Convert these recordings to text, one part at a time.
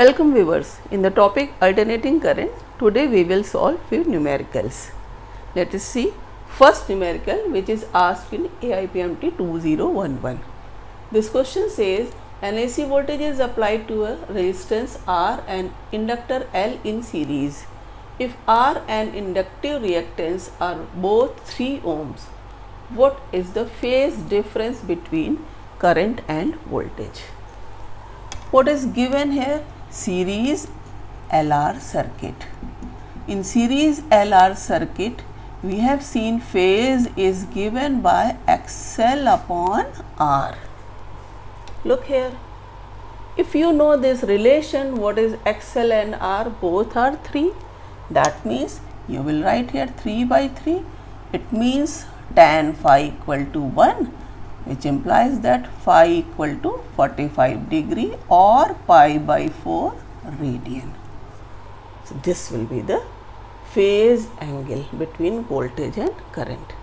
Welcome viewers, in the topic alternating current, today we will solve few numericals. Let us see first numerical which is asked in AIPMT 2011. This question says an AC voltage is applied to a resistance R and inductor L in series. If R and inductive reactance are both 3 ohms, what is the phase difference between current and voltage? What is given here? Series LR circuit. In series LR circuit, we have seen phase is given by XL upon R. Look here. If you know this relation, what is XL and R? Both are 3. That means you will write here 3 by 3. It means tan phi equal to 1. Which implies that phi equal to 45 degree or pi by 4 radian. So, this will be the phase angle between voltage and current.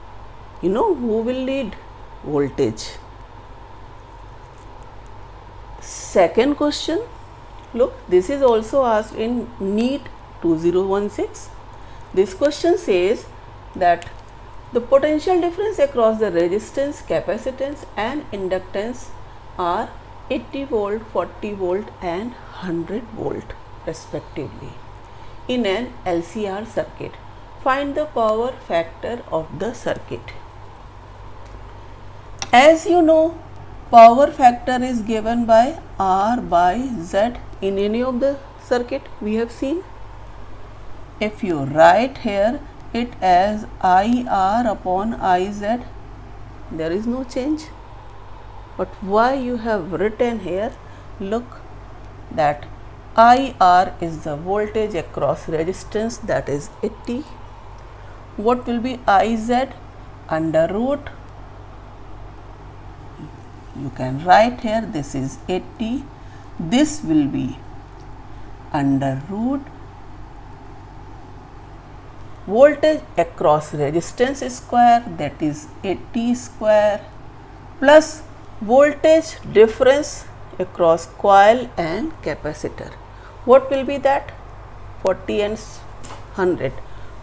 You know who will lead? Voltage. Second question, look, this is also asked in NEET 2016. This question says that the potential difference across the resistance, capacitance and inductance are 80 volt, 40 volt and 100 volt respectively in an LCR circuit. Find the power factor of the circuit. As you know, power factor is given by R by Z in any of the circuit we have seen. If you write here it as IR upon IZ, there is no change. But why you have written here? Look, that IR is the voltage across resistance, that is 80. What will be IZ? Under root, you can write here this is 80. This will be under root voltage across resistance square, that is 80 square, plus voltage difference across coil and capacitor. What will be that? 40 and 100.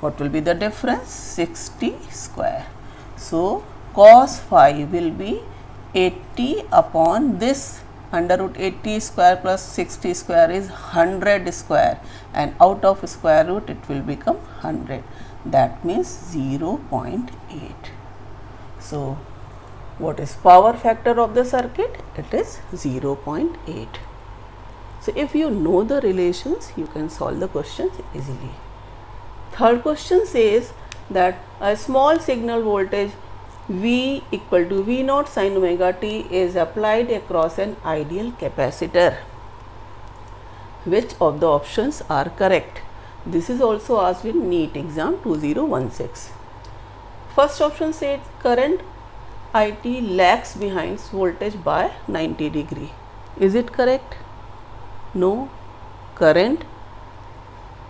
What will be the difference? 60 square. So, cos phi will be 80 upon this under root 80 square plus 60 square is 100 square, and out of square root it will become 100. That means 0.8. So, what is power factor of the circuit? It is 0.8. So, if you know the relations, you can solve the questions easily. Third question says that a small signal voltage V equal to V naught sin omega t is applied across an ideal capacitor. Which of the options are correct? This is also asked in NEET exam 2016. First option says current IT lags behind voltage by 90 degree. Is it correct? No. Current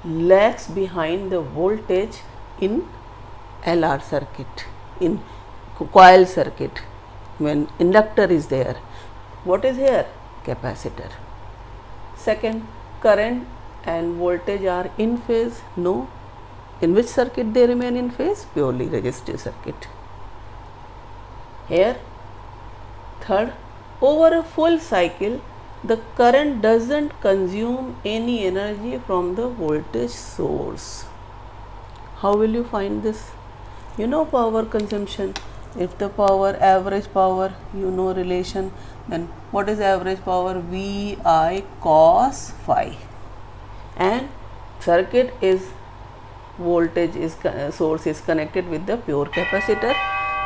lags behind the voltage in LR circuit, in coil circuit, when inductor is there. What is here? Capacitor. Second, current and voltage are in phase. No. In which circuit they remain in phase? Purely resistive circuit. Here, third, over a full cycle, the current doesn't consume any energy from the voltage source. How will you find this? You know power consumption. If the power, average power, you know relation, then what is average power? VI cos phi. And circuit is voltage is source is connected with the pure capacitor.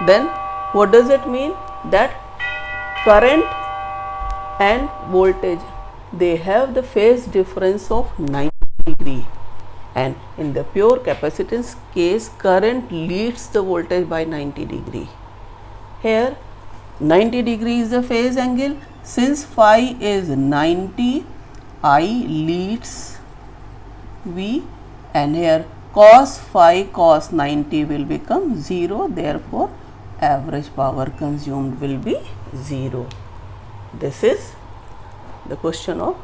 Then what does it mean? That current and voltage, they have the phase difference of 90 degree. And in the pure capacitance case, current leads the voltage by 90 degree. Here 90 degree is the phase angle. Since phi is 90, I leads V, and here cos phi cos 90 will become 0. Therefore, average power consumed will be 0. This is the question of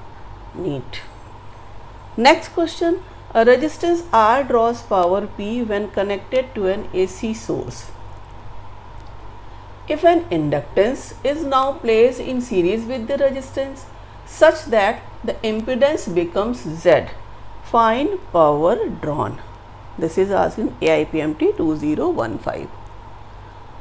NEET. Next question, a resistance R draws power P when connected to an AC source. If an inductance is now placed in series with the resistance such that the impedance becomes Z, find power drawn. This is asked in AIPMT 2015.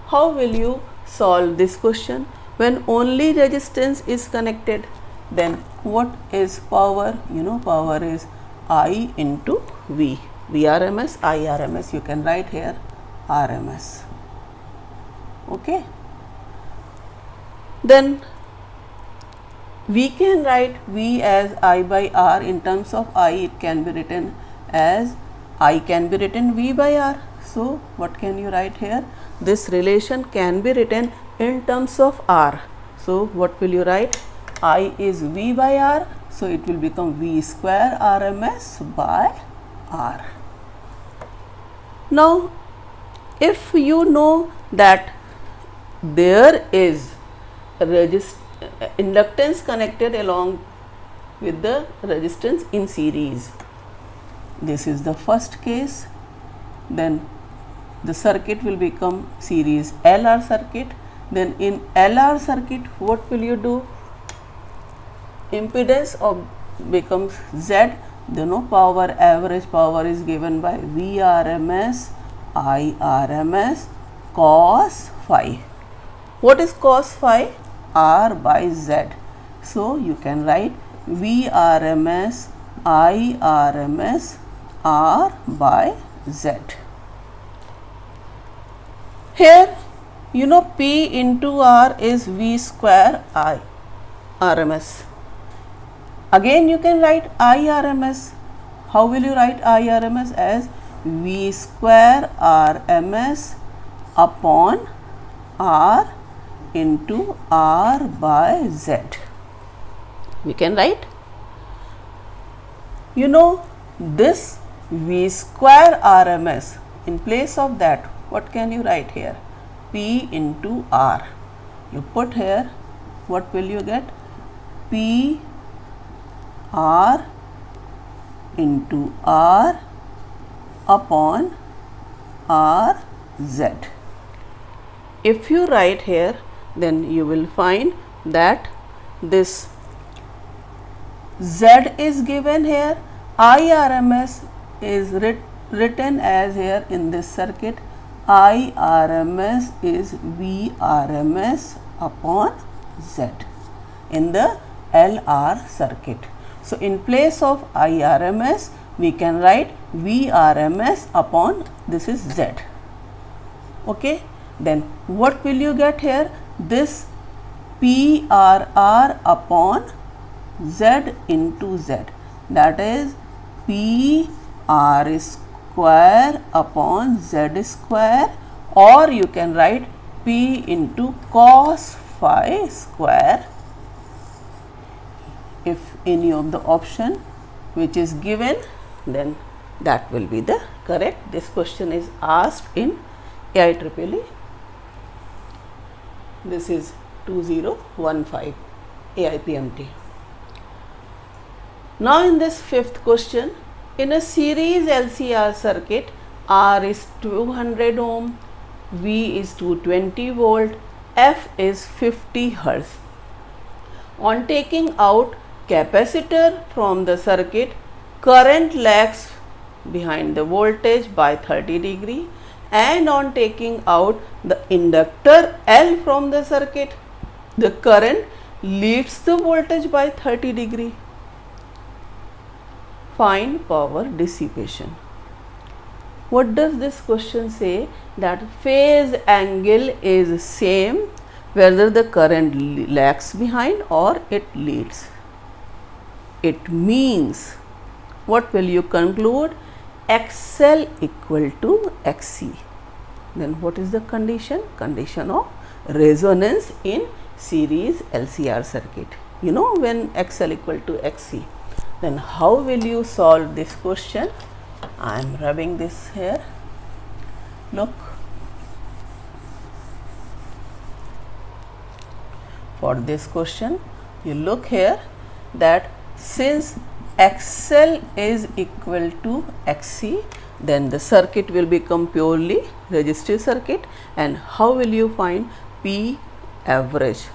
How will you solve this question? When only resistance is connected, then what is power? You know, power is I into V. VRMS, IRMS, you can write here RMS. Okay. Then we can write V as I by R. In terms of I, it can be written as I can be written V by R. So what can you write here? This relation can be written in terms of R. So what will you write? I is V by R. So it will become V square RMS by R. Now if you know that there is inductance connected along with the resistance in series, this is the first case, then the circuit will become series LR circuit. Then in LR circuit, what will you do? Impedance of becomes Z. Then no power, average power is given by VRMS IRMS cos phi. What is cos phi? R by Z. So you can write VRMS IRMS R by Z. Here you know P into R is V square I RMS. Again you can write IRMS. How will you write IRMS? As V square RMS upon R into R by Z. We can write, you know, this V square RMS, in place of that what can you write here? P into R. You put here, what will you get? P R into R upon R Z. If you write here, then you will find that this Z is given here, IRMS is written as here in this circuit, IRMS is VRMS upon Z in the LR circuit. So in place of IRMS, we can write VRMS upon this is Z. Okay. Then what will you get here? This PRR upon Z into Z, that is PR square upon Z square, or you can write P into cos phi square if any of the option which is given, then that will be the correct. This question is asked in AIEEE. This is 2015 AIPMT. Now in this fifth question, in a series LCR circuit, R is 200 ohm, V is 220 volt, F is 50 hertz. On taking out capacitor from the circuit, current lags behind the voltage by 30 degree, and on taking out the inductor L from the circuit, the current leads the voltage by 30 degree. Find power dissipation. What does this question say? That phase angle is same whether the current lags behind or it leads. It means, what will you conclude? XL equal to XC. Then what is the condition? Condition of resonance in series LCR circuit. You know, when XL equal to XC. Then how will you solve this question? I am rubbing this here. Look. For this question, you look here that since XL is equal to XC, then the circuit will become purely resistive circuit. And how will you find P average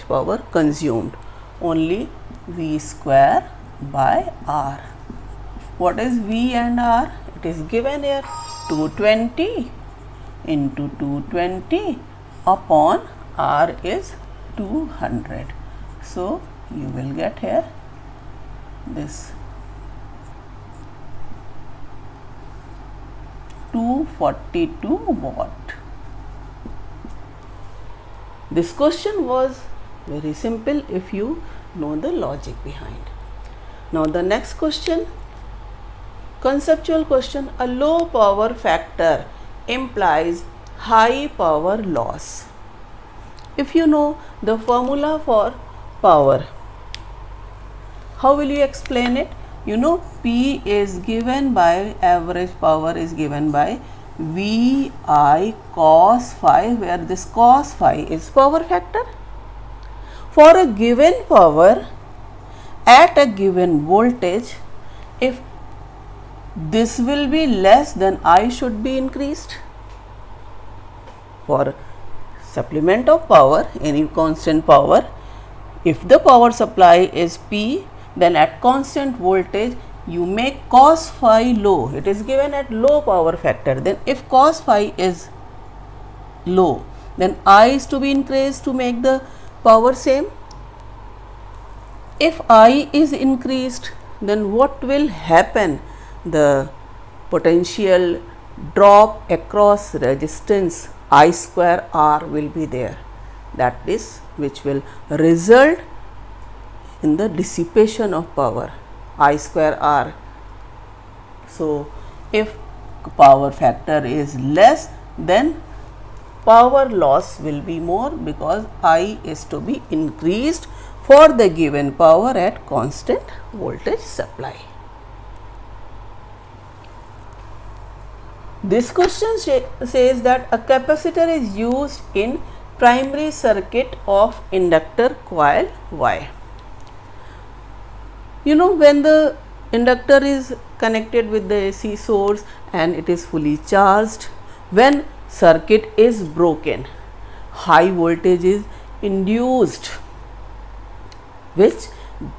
power consumed? Only V square by R. What is V and R? It is given here, 220 into 220 upon R is 200. So, you will get here this 242 watt. This question was very simple if you know the logic behind. Now the next question, conceptual question. A low power factor implies high power loss. If you know the formula for power, how will you explain it? You know, P is given by, average power is given by VI cos phi, where this cos phi is power factor. For a given power at a given voltage, if this will be less, then I should be increased. For supplement of power, any constant power, if the power supply is P, then at constant voltage you make cos phi low. It is given at low power factor. Then if cos phi is low, then I is to be increased to make the power same. If I is increased, then what will happen? The potential drop across resistance I square R will be there. That is which will result in the dissipation of power I square R. So, if power factor is less, then power loss will be more, because I is to be increased for the given power at constant voltage supply. This question says that a capacitor is used in primary circuit of inductor coil Y. You know, when the inductor is connected with the AC source and it is fully charged, when circuit is broken, high voltage is induced, which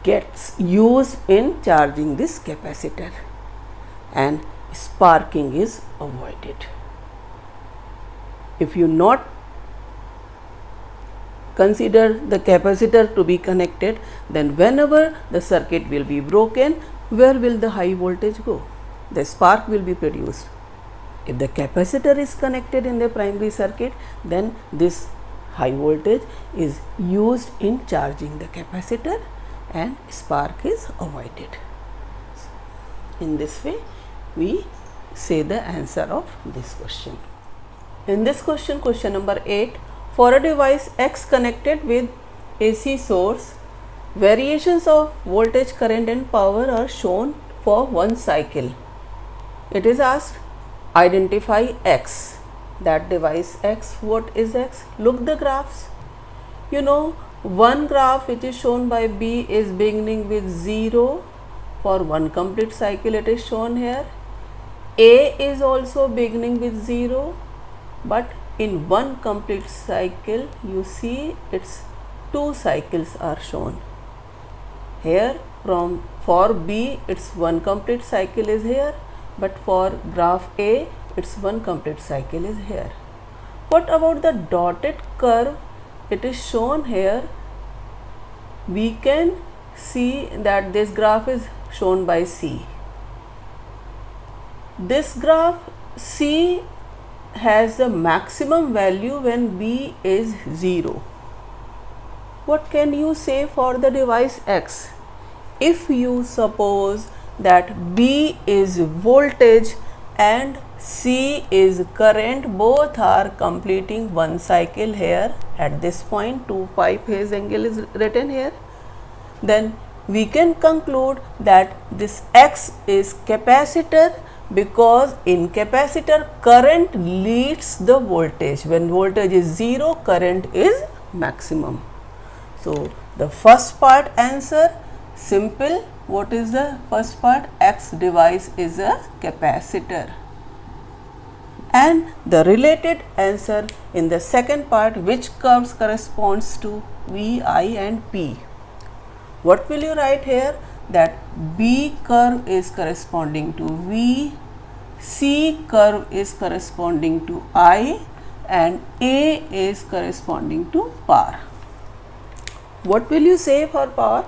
gets used in charging this capacitor, and sparking is avoided. If you not consider the capacitor to be connected, then whenever the circuit will be broken, where will the high voltage go? The spark will be produced. If the capacitor is connected in the primary circuit, then this high voltage is used in charging the capacitor and spark is avoided. In this way, we say the answer of this question. In this question, question number 8, for a device X connected with AC source, variations of voltage, current and power are shown for one cycle. It is asked, identify X. That device X, what is X? Look the graphs. You know, one graph which is shown by B is beginning with 0 for one complete cycle, it is shown here. A is also beginning with 0, but in one complete cycle you see its two cycles are shown. Here for B its one complete cycle is here, but for graph A its one complete cycle is here. What about the dotted curve? It is shown here. We can see that this graph is shown by C. This graph C has the maximum value when B is 0. What can you say for the device X? If you suppose that B is voltage and C is current, both are completing one cycle here at this point, 2 pi phase angle is written here, then we can conclude that this X is capacitor, because in capacitor current leads the voltage. When voltage is 0, current is maximum. So, the first part answer simple, what is the first part? X device is a capacitor. And the related answer in the second part, which curves corresponds to V, I and P. What will you write here? That B curve is corresponding to V, C curve is corresponding to I and A is corresponding to power. What will you say for power?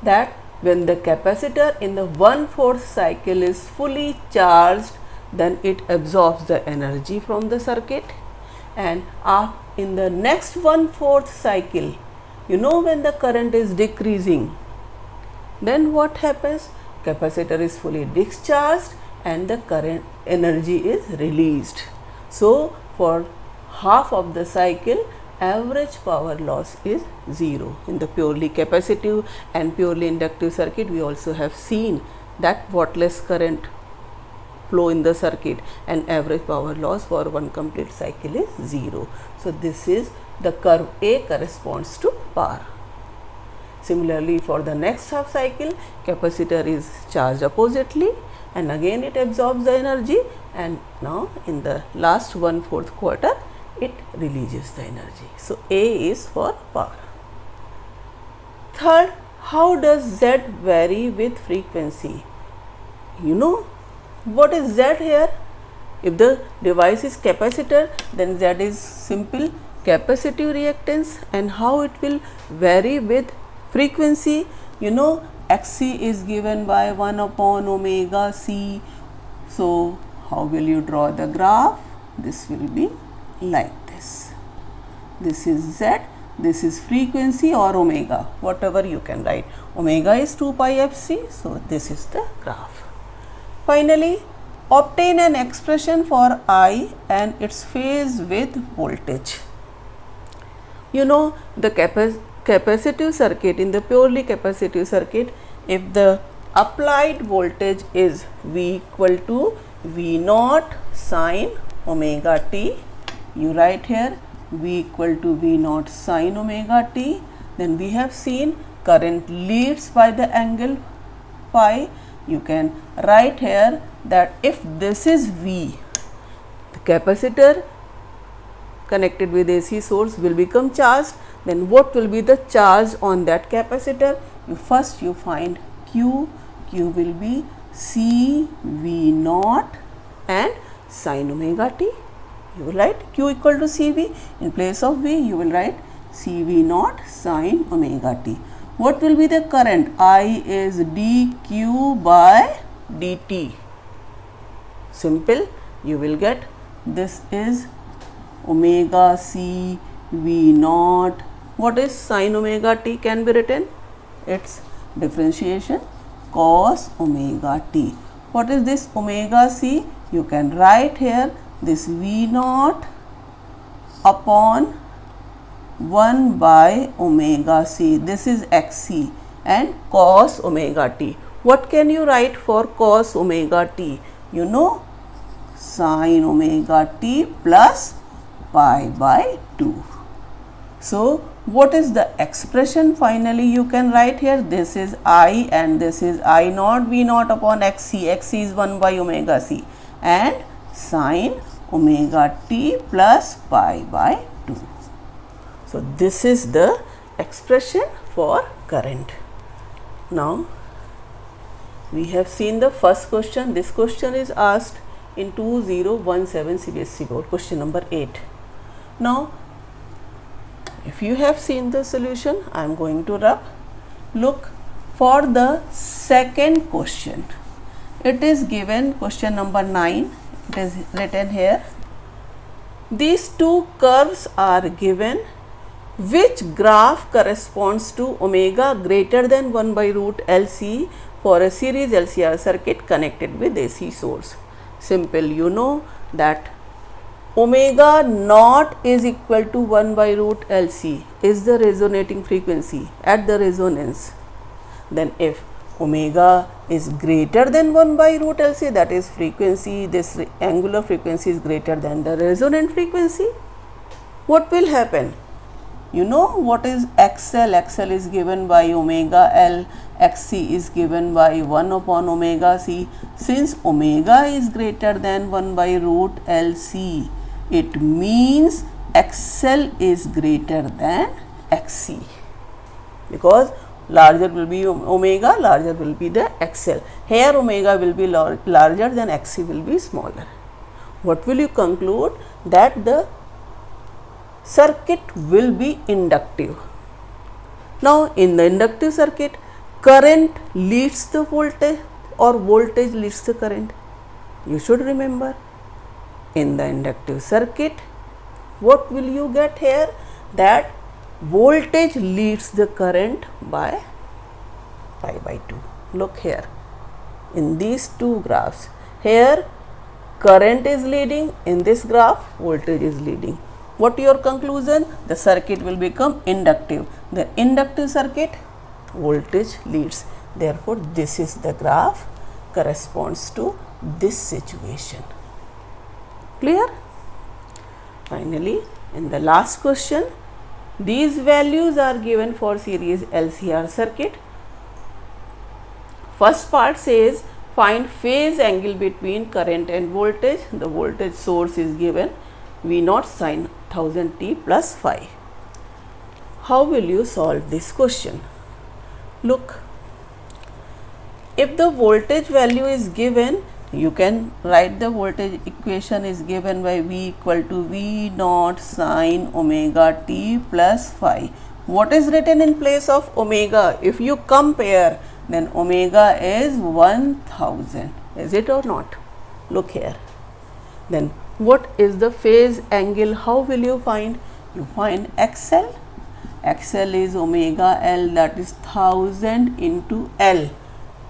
That when the capacitor in the 1/4 cycle is fully charged, then it absorbs the energy from the circuit, and in the next 1/4 cycle, you know, when the current is decreasing, then what happens? Capacitor is fully discharged and the current energy is released. So for half of the cycle, average power loss is 0. In the purely capacitive and purely inductive circuit, we also have seen that wattless current flow in the circuit and average power loss for one complete cycle is 0. So this is the curve A corresponds to power. Similarly, for the next half cycle, capacitor is charged oppositely and again it absorbs the energy, and now in the last 1/4 quarter it releases the energy. So A is for power. Third, how does Z vary with frequency? You know what is Z here? If the device is capacitor, then Z is simple capacitive reactance. And how it will vary with frequency? You know, Xc is given by 1 upon omega C. So how will you draw the graph? This will be like this. This is Z, this is frequency or omega, whatever you can write. Omega is 2 pi fc, so this is the graph. Finally, obtain an expression for I and its phase with voltage. You know, the capacitive circuit, in the purely capacitive circuit, if the applied voltage is V equal to V naught sine omega t, you write here V equal to V naught sine omega t, then we have seen current leads by the angle phi. You can write here that if this is V, the capacitor connected with AC source will become charged, then what will be the charge on that capacitor? First you find Q, Q will be C V naught and sine omega t. You will write Q equal to CV. In place of V, you will write CV naught sine omega t. What will be the current? I is dq by dt. Simple. You will get this is omega C V naught. What is sine omega t can be written? Its differentiation cos omega t. What is this omega C? You can write here this V naught upon 1 by omega C. This is xc and cos omega t. What can you write for cos omega t? You know, sine omega t plus pi by 2. So what is the expression finally you can write here? This is I and this is I naught V naught upon xc. xc is 1 by omega c and sine omega t plus pi by 2. So this is the expression for current. Now we have seen the first question. This question is asked in 2017 CBSE board, question number 8. Now if you have seen the solution, I am going to rub. Look for the second question. It is given question number 9. It is written here. These two curves are given. Which graph corresponds to omega greater than 1 by root LC for a series LCR circuit connected with AC source? Simple, you know that omega naught is equal to 1 by root LC is the resonating frequency at the resonance. Then if omega is greater than 1 by root LC, that is frequency, this angular frequency is greater than the resonant frequency, what will happen? You know what is XL? XL is given by omega L, XC is given by 1 upon omega C. Since omega is greater than 1 by root LC, it means XL is greater than XC, because larger will be omega, larger will be the XL. Here omega will be larger, then XC will be smaller. What will you conclude? That the circuit will be inductive. Now in the inductive circuit, current leads the voltage or voltage leads the current? You should remember, in the inductive circuit, what will you get here? That voltage leads the current by pi by 2. Look here, in these two graphs, here current is leading, in this graph voltage is leading. What your conclusion? The circuit will become inductive. The inductive circuit, voltage leads. Therefore, this is the graph corresponds to this situation. Clear? Finally, in the last question, these values are given for series LCR circuit. First part says find phase angle between current and voltage. The voltage source is given V0 sin 1000 t plus phi. How will you solve this question? Look, if the voltage value is given, you can write the voltage equation is given by V equal to V0 sin omega t plus phi. What is written in place of omega? If you compare, then omega is 1000. Is it or not? Look here. Then what is the phase angle? How will you find? You find XL. XL is omega L, that is 1000 into L.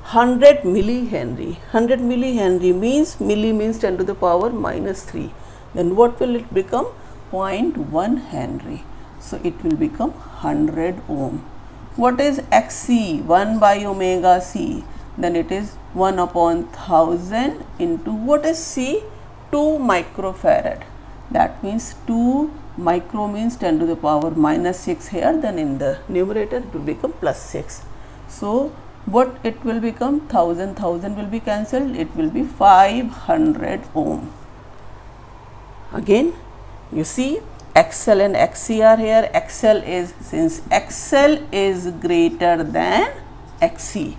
100 millihenry. 100 millihenry means, milli means 10 to the power minus 3. Then what will it become? 0.1 Henry. So it will become 100 ohm. What is XC? 1 by omega C. Then it is 1 upon 1000 into what is C? 2 microfarad. That means 2 micro means 10 to the power minus 6 here. Then in the numerator it will become plus 6. So what it will become? 1000 will be cancelled. It will be 500 ohm. Again you see XL and XC are here. XL is, since XL is greater than XC,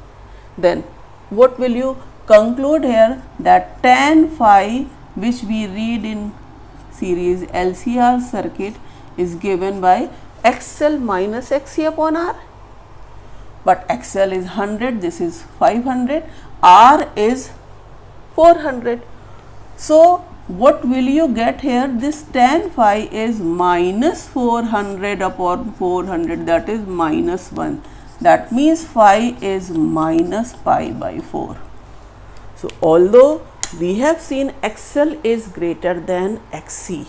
then what will you conclude here? That tan phi, which we read in series LCR circuit, is given by XL minus XC upon R. But XL is 100, this is 500, R is 400. So what will you get here? This tan phi is minus 400 upon 400, that is minus 1. That means phi is minus pi by 4. So although we have seen XL is greater than XC,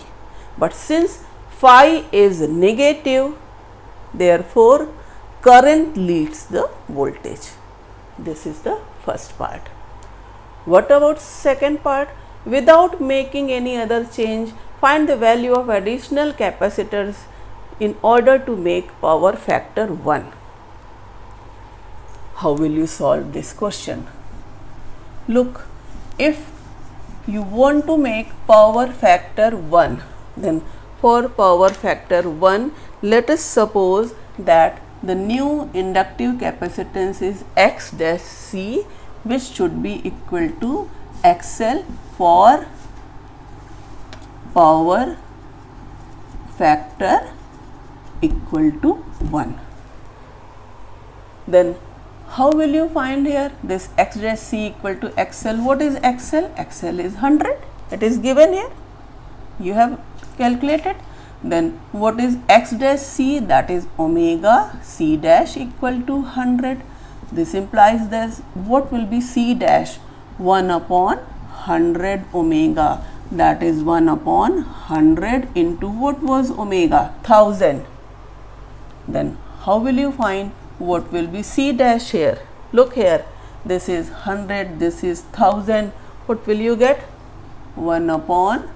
but since phi is negative, therefore current leads the voltage. This is the first part. What about second part? Without making any other change, find the value of additional capacitors in order to make power factor 1. How will you solve this question? Look, if you want to make power factor 1, then for power factor 1, let us suppose that the new inductive capacitance is X dash C, which should be equal to XL for power factor equal to 1. Then how will you find here this X dash C equal to XL? What is XL? XL is 100. It is given here. You have calculated. Then what is X dash C? That is omega C dash equal to 100. This implies this. What will be C dash? 1 upon 100 omega. That is 1 upon 100 into what was omega? 1000. Then how will you find what will be C dash here? Look here. This is 100. This is 1000. What will you get? 1 upon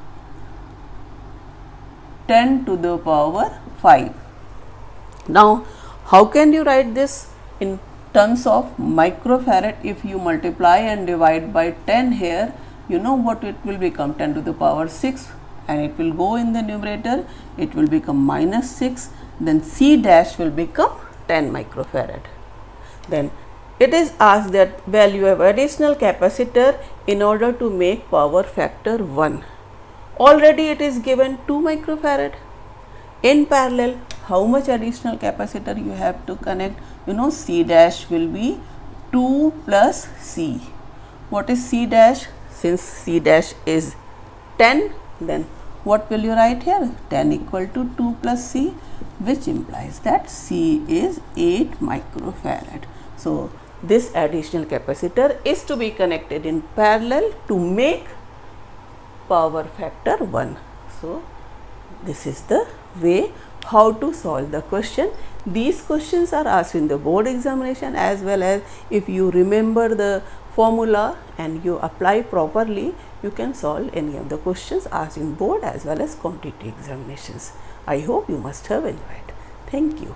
10 to the power 5. Now, how can you write this in terms of microfarad? If you multiply and divide by 10 here, you know what it will become, 10 to the power 6, and it will go in the numerator, it will become minus 6, then C dash will become 10 microfarad. Then it is asked that value of additional capacitor in order to make power factor 1. Already it is given 2 microfarad. In parallel, how much additional capacitor you have to connect? You know, C dash will be 2 plus C. What is C dash? Since C dash is 10, then what will you write here? 10 equal to 2 plus C, which implies that C is 8 microfarad. So, this additional capacitor is to be connected in parallel to make power factor 1. So, this is the way how to solve the question. These questions are asked in the board examination, as well as if you remember the formula and you apply properly, you can solve any of the questions asked in board as well as competitive examinations. I hope you must have enjoyed. Thank you.